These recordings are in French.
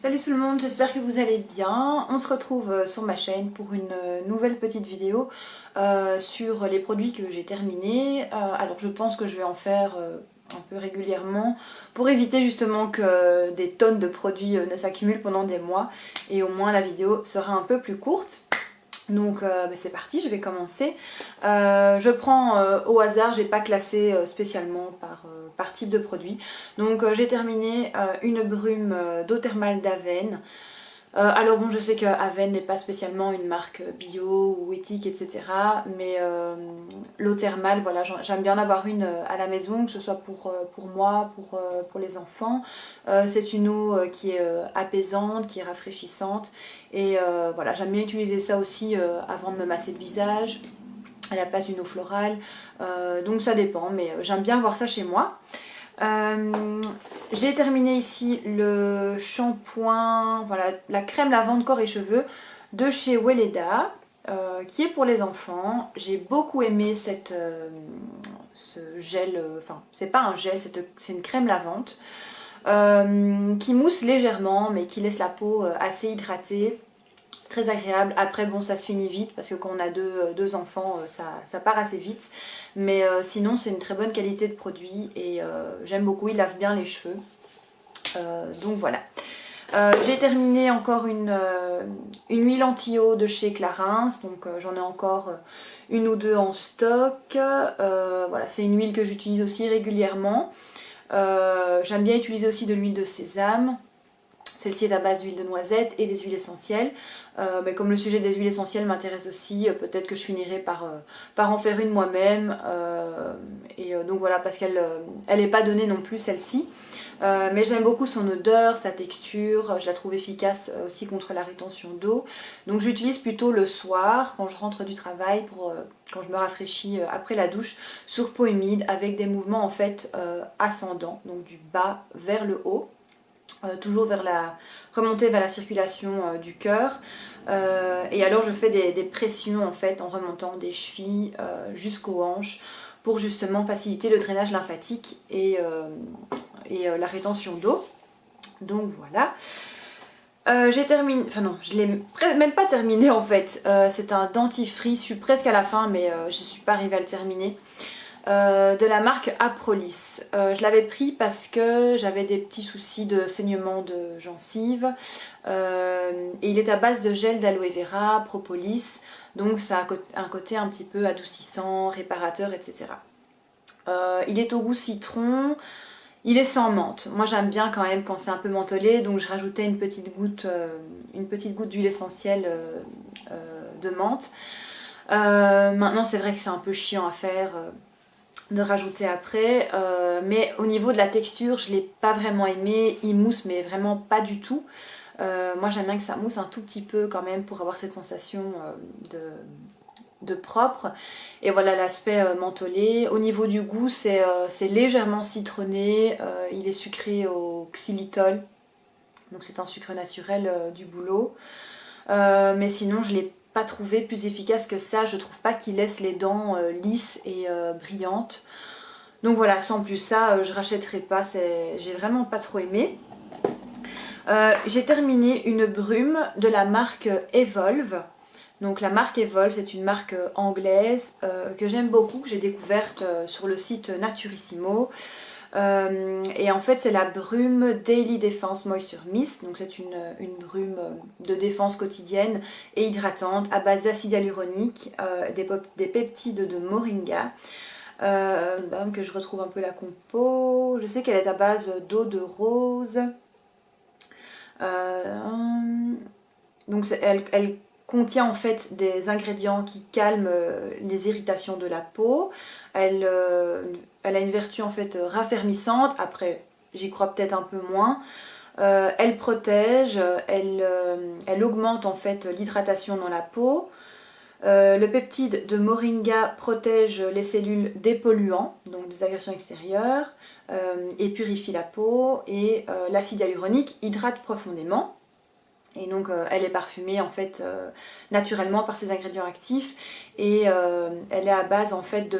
Salut tout le monde, j'espère que vous allez bien. On se retrouve sur ma chaîne pour une nouvelle petite vidéo sur les produits que j'ai terminés. Alors je pense que je vais en faire un peu régulièrement pour éviter justement que des tonnes de produits ne s'accumulent pendant des mois et au moins la vidéo sera un peu plus courte. Donc c'est parti, je vais commencer. Je prends au hasard, j'ai pas classé spécialement par type de produit. Donc j'ai terminé une brume d'eau thermale d'Aven. Alors bon, je sais que Aven n'est pas spécialement une marque bio ou éthique, etc. Mais l'eau thermale, voilà, j'aime bien en avoir une à la maison, que ce soit pour moi, pour les enfants. C'est une eau qui est apaisante, qui est rafraîchissante. Et voilà, j'aime bien utiliser ça aussi avant de me masser le visage, à la place d'une eau florale. Donc ça dépend, mais j'aime bien avoir ça chez moi. J'ai terminé ici le shampoing, voilà, la crème lavande corps et cheveux de chez Weleda, qui est pour les enfants. J'ai beaucoup aimé ce gel, enfin c'est pas un gel, c'est une crème lavante qui mousse légèrement mais qui laisse la peau assez hydratée. Très agréable. Après bon, ça se finit vite parce que quand on a deux enfants ça part assez vite, mais sinon c'est une très bonne qualité de produit et j'aime beaucoup, il lave bien les cheveux. Donc voilà. J'ai terminé encore une huile anti-eau de chez Clarins, donc j'en ai encore une ou deux en stock. Voilà, c'est une huile que j'utilise aussi régulièrement. J'aime bien utiliser aussi de l'huile de sésame. Celle-ci est à base d'huile de noisette et des huiles essentielles. Mais comme le sujet des huiles essentielles m'intéresse aussi, peut-être que je finirai par en faire une moi-même. Donc voilà, parce qu'elle n'est pas donnée non plus celle-ci. Mais j'aime beaucoup son odeur, sa texture, je la trouve efficace aussi contre la rétention d'eau. Donc j'utilise plutôt le soir, quand je rentre du travail, quand je me rafraîchis après la douche, sur peau humide, avec des mouvements en fait ascendants, donc du bas vers le haut. Toujours remonter vers la circulation du cœur. Et alors je fais des pressions en fait en remontant des chevilles jusqu'aux hanches pour justement faciliter le drainage lymphatique et la rétention d'eau. Donc voilà. J'ai terminé, enfin non, je l'ai même pas terminé en fait. C'est un dentifrice, je suis presque à la fin mais je suis pas arrivée à le terminer. De la marque Aprolis. Je l'avais pris parce que j'avais des petits soucis de saignement de gencives et il est à base de gel d'aloe vera, propolis, donc ça a un côté un petit peu adoucissant, réparateur, etc. Il est au goût citron, il est sans menthe. Moi j'aime bien quand même quand c'est un peu mentholé, donc je rajoutais une petite goutte d'huile essentielle de menthe. Maintenant c'est vrai que c'est un peu chiant à faire de rajouter après, mais au niveau de la texture je l'ai pas vraiment aimé, il mousse mais vraiment pas du tout. Moi j'aime bien que ça mousse un tout petit peu quand même pour avoir cette sensation de propre. Et voilà l'aspect mentholé. Au niveau du goût c'est légèrement citronné, il est sucré au xylitol, donc c'est un sucre naturel du bouleau. Mais sinon je l'ai pas trouvé plus efficace que ça, je trouve pas qu'il laisse les dents lisses et brillantes. Donc voilà, sans plus ça, je rachèterai pas, j'ai vraiment pas trop aimé. J'ai terminé une brume de la marque Evolve. Donc la marque Evolve, c'est une marque anglaise que j'aime beaucoup, que j'ai découverte sur le site Naturissimo. Et en fait c'est la brume Daily Defense Moisture Mist, donc c'est une brume de défense quotidienne et hydratante à base d'acide hyaluronique, des peptides de moringa, que je retrouve un peu la compo. Je sais qu'elle est à base d'eau de rose, donc elle contient en fait des ingrédients qui calment les irritations de la peau. Elle a une vertu en fait raffermissante, après j'y crois peut-être un peu moins. Elle protège, elle augmente en fait l'hydratation dans la peau. Le peptide de moringa protège les cellules des polluants, donc des agressions extérieures, et purifie la peau. Et l'acide hyaluronique hydrate profondément. Et donc elle est parfumée en fait naturellement par ses ingrédients actifs et elle est à base en fait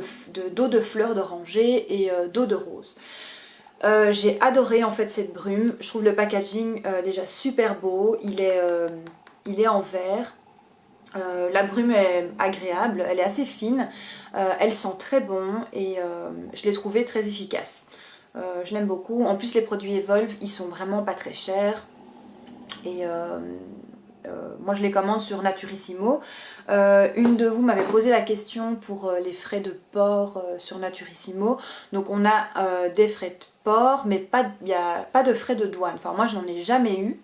d'eau de fleurs d'oranger et d'eau de rose. J'ai adoré en fait cette brume, je trouve le packaging déjà super beau, il est en verre. La brume est agréable, elle est assez fine, elle sent très bon et je l'ai trouvée très efficace. Je l'aime beaucoup, en plus les produits Evolve ils sont vraiment pas très chers et moi je les commande sur Naturissimo. Une de vous m'avait posé la question pour les frais de port sur Naturissimo. Donc on a des frais de port mais il n'y a pas de frais de douane. Enfin moi je n'en ai jamais eu.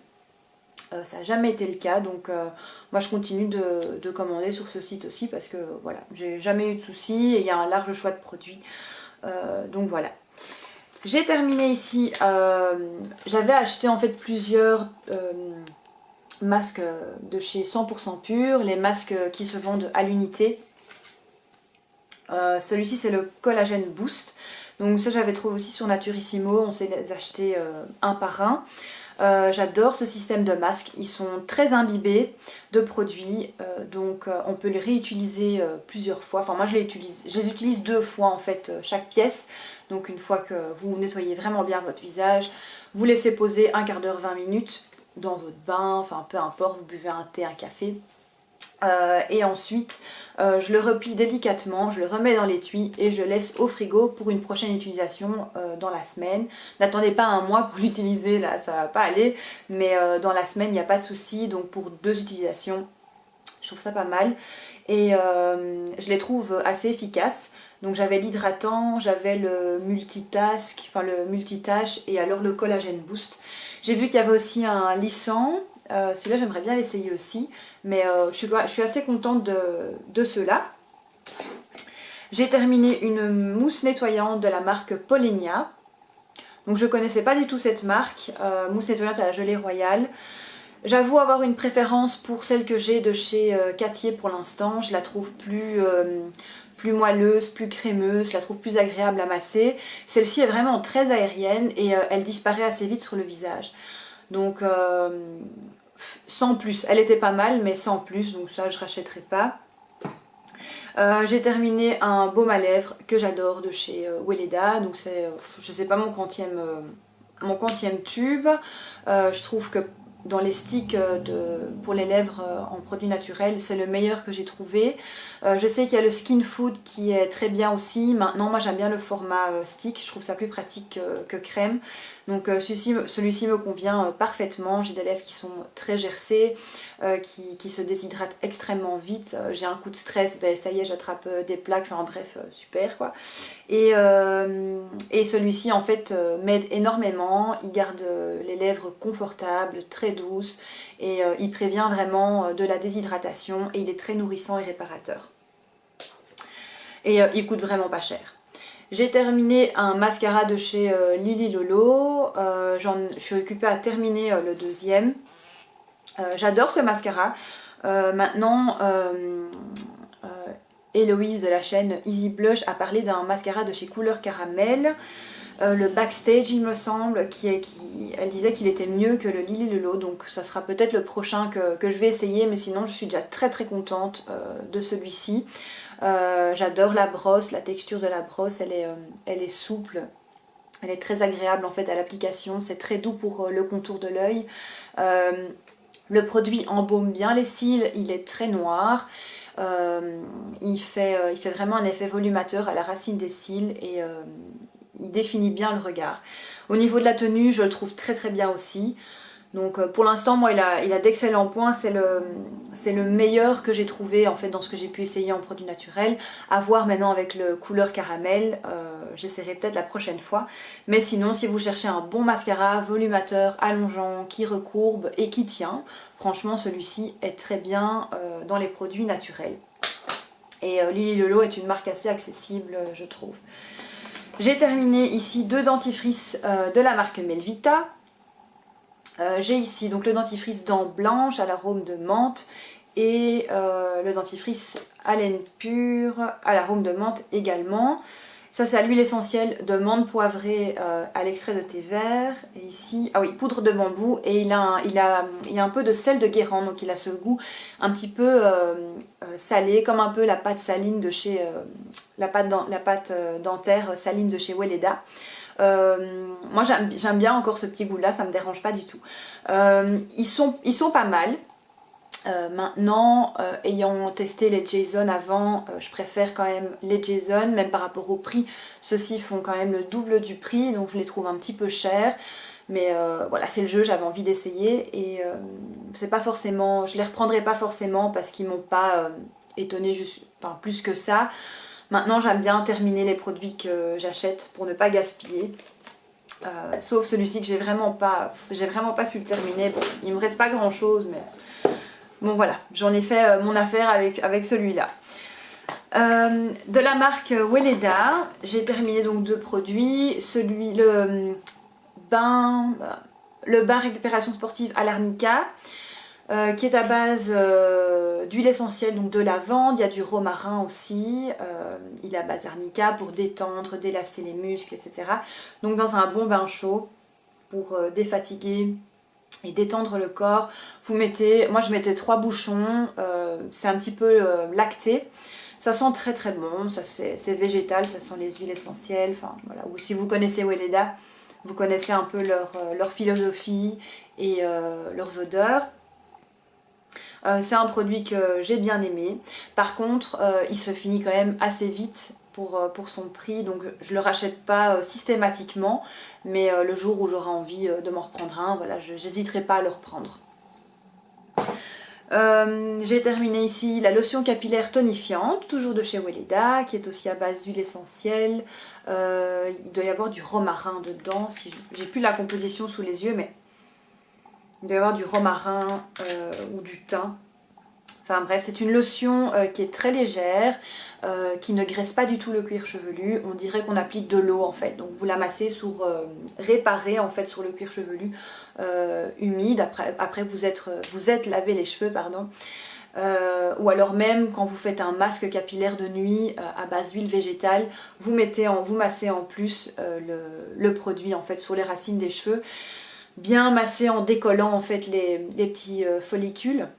Ça n'a jamais été le cas, donc moi je continue de commander sur ce site aussi parce que voilà, j'ai jamais eu de soucis et il y a un large choix de produits. Donc voilà. J'ai terminé ici, j'avais acheté en fait plusieurs masques de chez 100% Pur, les masques qui se vendent à l'unité. Celui-ci c'est le Collagène Boost, donc ça j'avais trouvé aussi sur Naturissimo, on s'est les acheter un par un. J'adore ce système de masques, ils sont très imbibés de produits, donc on peut les réutiliser plusieurs fois. Enfin moi je les utilise 2 fois en fait chaque pièce. Donc une fois que vous nettoyez vraiment bien votre visage, vous laissez poser un quart d'heure, 20 minutes dans votre bain, enfin peu importe, vous buvez un thé, un café. Et ensuite je le replie délicatement, je le remets dans l'étui et je laisse au frigo pour une prochaine utilisation dans la semaine. N'attendez pas un mois pour l'utiliser, là ça va pas aller, mais dans la semaine il n'y a pas de souci, donc pour 2 utilisations je trouve ça pas mal et je les trouve assez efficaces. Donc j'avais l'hydratant, j'avais le multitask, enfin le multitâche et alors le collagène boost. J'ai vu qu'il y avait aussi un lissant. Celui-là j'aimerais bien l'essayer aussi, mais je suis assez contente de ceux-là. J'ai terminé une mousse nettoyante de la marque Polenia. Donc je connaissais pas du tout cette marque, mousse nettoyante à la gelée royale. J'avoue avoir une préférence pour celle que j'ai de chez Cattier pour l'instant. Je la trouve plus moelleuse, plus crémeuse, je la trouve plus agréable à masser. Celle-ci est vraiment très aérienne et elle disparaît assez vite sur le visage. Donc sans plus, elle était pas mal mais sans plus, donc ça je rachèterai pas. J'ai terminé un baume à lèvres que j'adore de chez Weleda, donc c'est, je sais pas, mon quantième tube. Je trouve que dans les sticks pour les lèvres en produits naturels, c'est le meilleur que j'ai trouvé. Je sais qu'il y a le Skin Food qui est très bien aussi. Maintenant, moi j'aime bien le format stick, je trouve ça plus pratique que crème. Donc celui-ci me convient parfaitement. J'ai des lèvres qui sont très gercées, qui se déshydratent extrêmement vite. J'ai un coup de stress, ben, ça y est, j'attrape des plaques, enfin bref, super quoi. Et celui-ci en fait m'aide énormément, il garde les lèvres confortables, très douces et il prévient vraiment de la déshydratation et il est très nourrissant et réparateur. Et il coûte vraiment pas cher. J'ai terminé un mascara de chez Lily Lolo, je suis occupée à terminer le deuxième. J'adore ce mascara. Maintenant, Héloïse de la chaîne Easy Blush a parlé d'un mascara de chez Couleur Caramel. Le Backstage il me semble, elle disait qu'il était mieux que le Lily Lolo, donc ça sera peut-être le prochain que je vais essayer, mais sinon je suis déjà très très contente de celui-ci. J'adore la brosse, la texture de la brosse, elle est souple, elle est très agréable en fait à l'application, c'est très doux pour le contour de l'œil. Le produit embaume bien les cils, il est très noir. Il fait vraiment un effet volumateur à la racine des cils et il définit bien le regard. Au niveau de la tenue, je le trouve très très bien aussi. Donc pour l'instant, moi, il a d'excellents points. C'est le meilleur que j'ai trouvé en fait dans ce que j'ai pu essayer en produit naturel. À voir maintenant avec le couleur caramel. J'essaierai peut-être la prochaine fois. Mais sinon, si vous cherchez un bon mascara volumateur, allongeant, qui recourbe et qui tient, franchement, celui-ci est très bien dans les produits naturels. Et Lily Lolo est une marque assez accessible, je trouve. J'ai terminé ici 2 dentifrices de la marque Melvita. J'ai ici donc le dentifrice dents blanches à l'arôme de menthe et le dentifrice haleine pure à l'arôme de menthe également. Ça c'est à l'huile essentielle de menthe poivrée à l'extrait de thé vert. Et ici, ah oui, poudre de bambou et il y a un peu de sel de Guérande, donc il a ce goût un petit peu salé, comme un peu la pâte saline de chez la pâte dentaire saline de chez Weleda. Moi j'aime bien encore ce petit goût là, ça me dérange pas du tout. Ils sont pas mal. Maintenant, ayant testé les Jason avant, je préfère quand même les Jason, même par rapport au prix. Ceux-ci font quand même le double du prix, donc je les trouve un petit peu chers. Mais voilà, c'est le jeu, j'avais envie d'essayer et c'est pas forcément, je les reprendrai pas forcément parce qu'ils m'ont pas étonné plus que ça. Maintenant, j'aime bien terminer les produits que j'achète pour ne pas gaspiller. Sauf celui-ci que j'ai vraiment pas su le terminer. Bon, il me reste pas grand chose, mais bon voilà, j'en ai fait mon affaire avec celui-là. De la marque Weleda, j'ai terminé donc 2 produits. Le bain récupération sportive à l'arnica, qui est à base d'huile essentielle, donc de lavande, il y a du romarin aussi, il est à base arnica pour détendre, délasser les muscles, etc. Donc dans un bon bain chaud pour défatiguer et détendre le corps, moi je mettais 3 bouchons, c'est un petit peu lacté, ça sent très très bon, c'est végétal, ça sent les huiles essentielles, enfin voilà. Ou si vous connaissez Weleda, vous connaissez un peu leur philosophie et leurs odeurs. C'est un produit que j'ai bien aimé. Par contre, il se finit quand même assez vite pour son prix, donc je le rachète pas systématiquement, mais le jour où j'aurai envie de m'en reprendre un, voilà, j'hésiterai pas à le reprendre. J'ai terminé ici la lotion capillaire tonifiante, toujours de chez Weleda, qui est aussi à base d'huile essentielle. Il doit y avoir du romarin dedans, si j'ai plus la composition sous les yeux, mais il doit y avoir du romarin ou du thym. Enfin bref, c'est une lotion qui est très légère, qui ne graisse pas du tout le cuir chevelu. On dirait qu'on applique de l'eau en fait. Donc vous la massez réparez en fait sur le cuir chevelu humide. Après vous êtes lavé les cheveux, pardon. Ou alors même quand vous faites un masque capillaire de nuit à base d'huile végétale, vous massez en plus le produit en fait sur les racines des cheveux, bien massé en décollant en fait les petits follicules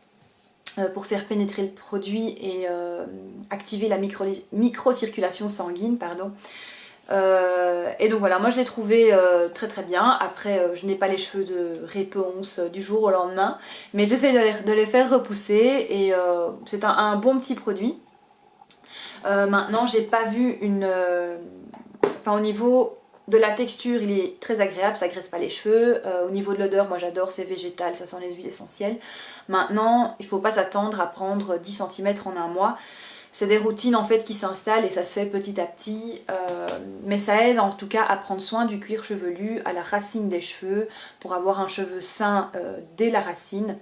pour faire pénétrer le produit et activer la microcirculation sanguine, pardon. Et donc voilà, moi je l'ai trouvé très très bien. Après, je n'ai pas les cheveux de réponse du jour au lendemain, mais j'essaie de les faire repousser et c'est un bon petit produit. Maintenant, j'ai pas vu au niveau de la texture, il est très agréable, ça graisse pas les cheveux. Au niveau de l'odeur, moi j'adore, c'est végétal, ça sent les huiles essentielles. Maintenant, il faut pas s'attendre à prendre 10 cm en un mois. C'est des routines en fait qui s'installent et ça se fait petit à petit. Mais ça aide en tout cas à prendre soin du cuir chevelu, à la racine des cheveux, pour avoir un cheveu sain dès la racine.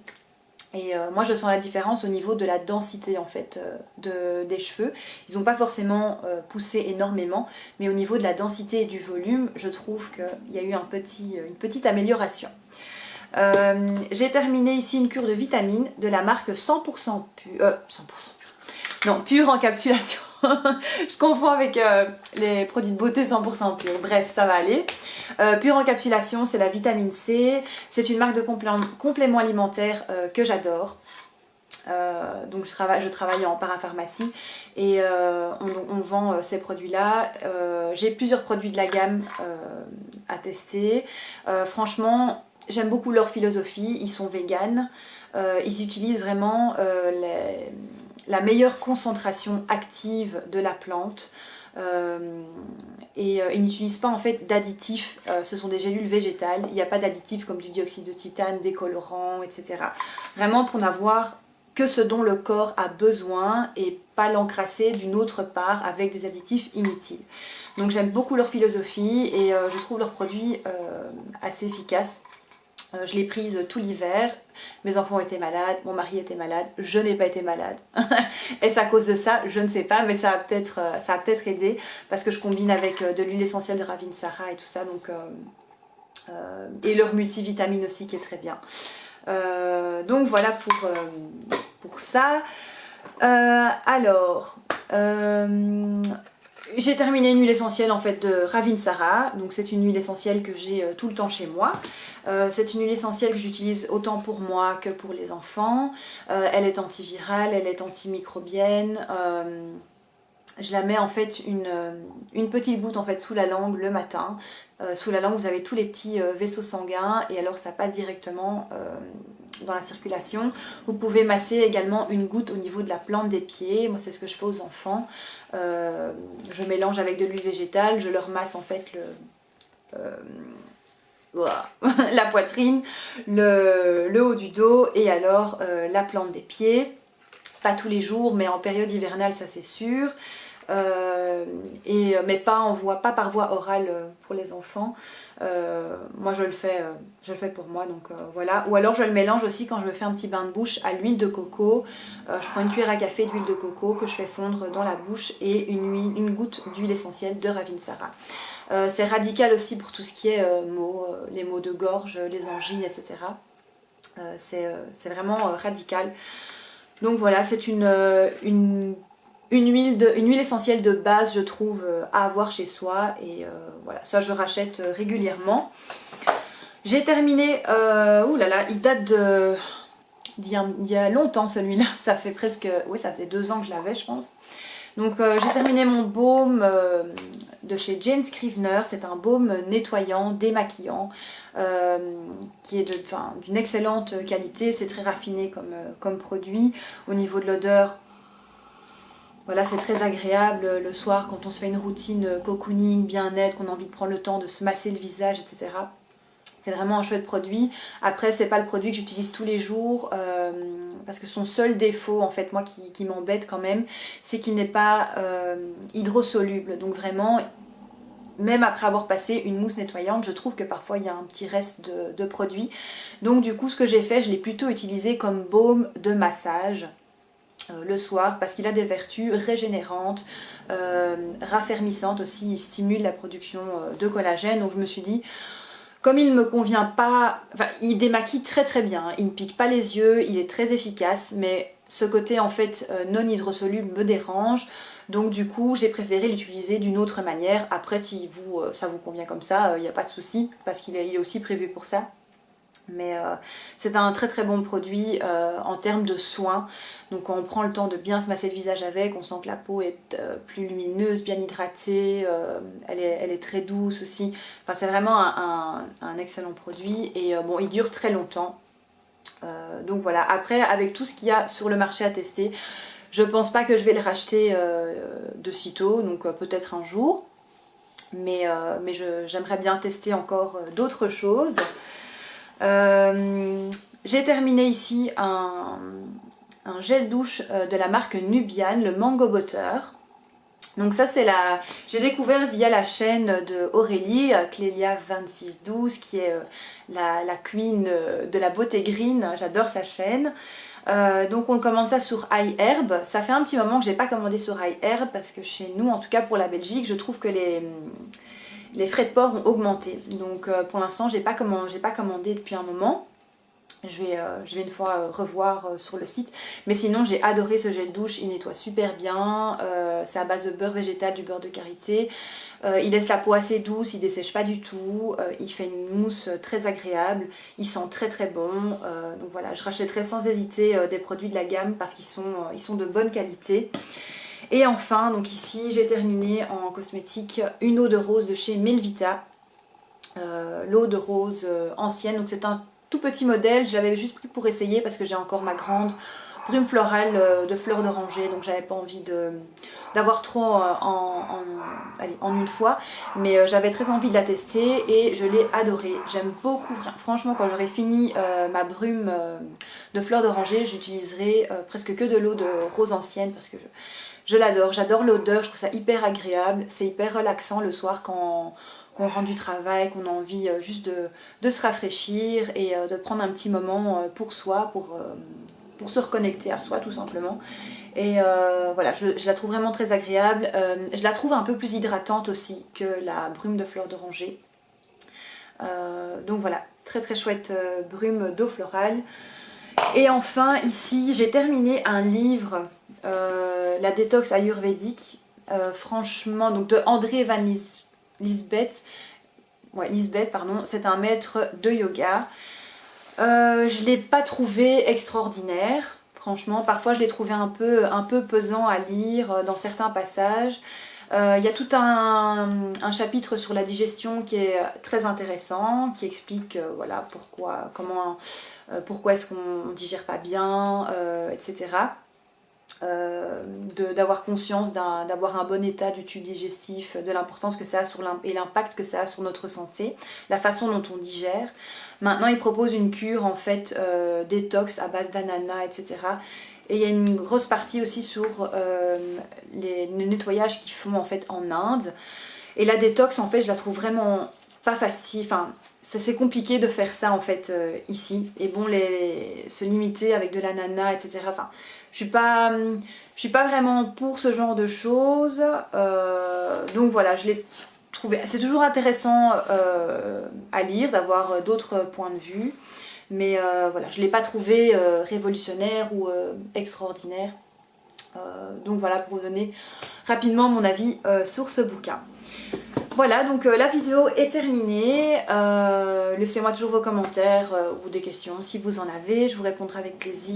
Et moi je sens la différence au niveau de la densité en fait des cheveux. Ils n'ont pas forcément poussé énormément, mais au niveau de la densité et du volume, je trouve qu'il y a eu une petite amélioration. J'ai terminé ici une cure de vitamines de la marque 100% pure. 100% pure. Non, pure encapsulation. Je confonds avec les produits de beauté 100% pure. Bref, ça va aller. Pure encapsulation, c'est la vitamine C. C'est une marque de complément alimentaire que j'adore. Donc je travaille en parapharmacie et on vend ces produits-là. J'ai plusieurs produits de la gamme à tester. Franchement, j'aime beaucoup leur philosophie. Ils sont véganes. Ils utilisent vraiment la meilleure concentration active de la plante. Et ils n'utilisent pas en fait d'additifs, ce sont des gélules végétales, il n'y a pas d'additifs comme du dioxyde de titane, des colorants, etc. Vraiment pour n'avoir que ce dont le corps a besoin et pas l'encrasser d'une autre part avec des additifs inutiles. Donc j'aime beaucoup leur philosophie et je trouve leurs produits assez efficaces. Je l'ai prise tout l'hiver, mes enfants étaient malades, mon mari était malade, je n'ai pas été malade. Est-ce à cause de ça? Je ne sais pas, mais ça a peut-être aidé parce que je combine avec de l'huile essentielle de Ravinsara et tout ça, donc, et leur multivitamine aussi qui est très bien. Donc voilà pour ça. J'ai terminé une huile essentielle en fait de Ravinsara, donc c'est une huile essentielle que j'ai tout le temps chez moi. C'est une huile essentielle que j'utilise autant pour moi que pour les enfants. Elle est antivirale, elle est antimicrobienne. Je la mets en fait une petite goutte en fait sous la langue le matin Sous la langue, vous avez tous les petits vaisseaux sanguins et alors ça passe directement dans la circulation. Vous pouvez masser également une goutte au niveau de la plante des pieds. Moi, c'est ce que je fais aux enfants. Je mélange avec de l'huile végétale, je leur masse en fait la poitrine, le haut du dos et alors la plante des pieds. Pas tous les jours, mais en période hivernale, ça c'est sûr. Mais pas par voie orale pour les enfants. Moi je le fais pour moi, donc voilà. Ou alors je le mélange aussi quand je me fais un petit bain de bouche à l'huile de coco. Je prends une cuillère à café d'huile de coco que je fais fondre dans la bouche et une goutte d'huile essentielle de Ravinsara. C'est radical aussi pour tout ce qui est les maux de gorge, les angines, etc. C'est vraiment radical. Donc voilà, c'est une huile essentielle de base, je trouve, à avoir chez soi. Et voilà, ça je rachète régulièrement. J'ai terminé, oulala, il date d'il y a longtemps celui-là. Ça fait presque, oui, ça faisait 2 ans que je l'avais, je pense. Donc j'ai terminé mon baume de chez Jane Scrivener. C'est un baume nettoyant, démaquillant, qui est d'une excellente qualité. C'est très raffiné comme produit. Au niveau de l'odeur, voilà, c'est très agréable le soir quand on se fait une routine cocooning, bien-être, qu'on a envie de prendre le temps de se masser le visage, etc. C'est vraiment un chouette produit. Après, c'est pas le produit que j'utilise tous les jours parce que son seul défaut, en fait, moi qui m'embête quand même, c'est qu'il n'est pas hydrosoluble. Donc vraiment, même après avoir passé une mousse nettoyante, je trouve que parfois il y a un petit reste de produit. Donc du coup, ce que j'ai fait, je l'ai plutôt utilisé comme baume de massage le soir parce qu'il a des vertus régénérantes, raffermissantes aussi. Il stimule la production de collagène. Donc je me suis dit, comme il ne me convient pas, enfin il démaquille très très bien, il ne pique pas les yeux, il est très efficace, mais ce côté en fait non hydrosoluble me dérange, donc du coup j'ai préféré l'utiliser d'une autre manière. Après si ça vous convient comme ça, il n'y a pas de souci, parce qu'il est aussi prévu pour ça. Mais c'est un très très bon produit en termes de soins. Donc quand on prend le temps de bien se masser le visage avec, on sent que la peau est plus lumineuse, bien hydratée, elle est très douce aussi. Enfin c'est vraiment un excellent produit et bon, il dure très longtemps. Donc voilà, après avec tout ce qu'il y a sur le marché à tester, je pense pas que je vais le racheter de sitôt, donc peut-être un jour. Mais j'aimerais bien tester encore d'autres choses. J'ai terminé ici un gel douche de la marque Nubian, le Mango Butter. Donc ça j'ai découvert via la chaîne de Aurélie, Clélia2612, qui est la queen de la beauté green. J'adore sa chaîne. Donc on commande ça sur iHerb. Ça fait un petit moment que j'ai pas commandé sur iHerb parce que chez nous, en tout cas pour la Belgique, je trouve que les frais de port ont augmenté. Donc pour l'instant, j'ai pas commandé depuis un moment. Je vais une fois revoir sur le site. Mais sinon, j'ai adoré ce gel douche. Il nettoie super bien. C'est à base de beurre végétal, du beurre de karité. Il laisse la peau assez douce, il dessèche pas du tout. Il fait une mousse très agréable. Il sent très très bon. Donc voilà, je rachèterai sans hésiter des produits de la gamme parce qu'ils sont de bonne qualité. Et enfin, donc ici, j'ai terminé en cosmétique une eau de rose de chez Melvita. L'eau de rose ancienne, donc c'est un tout petit modèle, je l'avais juste pris pour essayer parce que j'ai encore ma grande brume florale de fleurs d'oranger, donc j'avais pas envie d'avoir trop en une fois, mais j'avais très envie de la tester et je l'ai adorée. J'aime beaucoup, franchement quand j'aurai fini ma brume de fleurs d'oranger, j'utiliserai presque que de l'eau de rose ancienne parce que je l'adore, j'adore l'odeur, je trouve ça hyper agréable, c'est hyper relaxant le soir quand on rentre du travail, qu'on a envie juste de se rafraîchir et de prendre un petit moment pour soi, pour se reconnecter à soi tout simplement. Et voilà, je la trouve vraiment très agréable. Je la trouve un peu plus hydratante aussi que la brume de fleurs d'oranger. Donc voilà, très très chouette brume d'eau florale. Et enfin ici, j'ai terminé un livre, La détox ayurvédique, franchement, donc de André Van Lisbeth, pardon, c'est un maître de yoga. Je l'ai pas trouvé extraordinaire, franchement. Parfois je l'ai trouvé un peu pesant à lire dans certains passages. Il y a tout un chapitre sur la digestion qui est très intéressant, qui explique voilà, pourquoi est-ce qu'on ne digère pas bien, etc. D'avoir conscience d'avoir un bon état du tube digestif, de l'importance que ça a et l'impact que ça a sur notre santé, la façon dont on digère. Maintenant, il propose une cure en fait détox à base d'ananas, etc. Et il y a une grosse partie aussi sur le nettoyage qu'ils font en fait en Inde. Et la détox, en fait, je la trouve vraiment pas facile. Enfin, c'est compliqué de faire ça en fait ici. Et bon, se limiter avec de l'ananas, etc. Enfin, je suis pas vraiment pour ce genre de choses. Donc voilà, je l'ai trouvé. C'est toujours intéressant à lire, d'avoir d'autres points de vue. Mais voilà, je ne l'ai pas trouvé révolutionnaire ou extraordinaire. Donc voilà, pour vous donner rapidement mon avis sur ce bouquin. Voilà, donc la vidéo est terminée. Laissez-moi toujours vos commentaires ou des questions si vous en avez, je vous répondrai avec plaisir.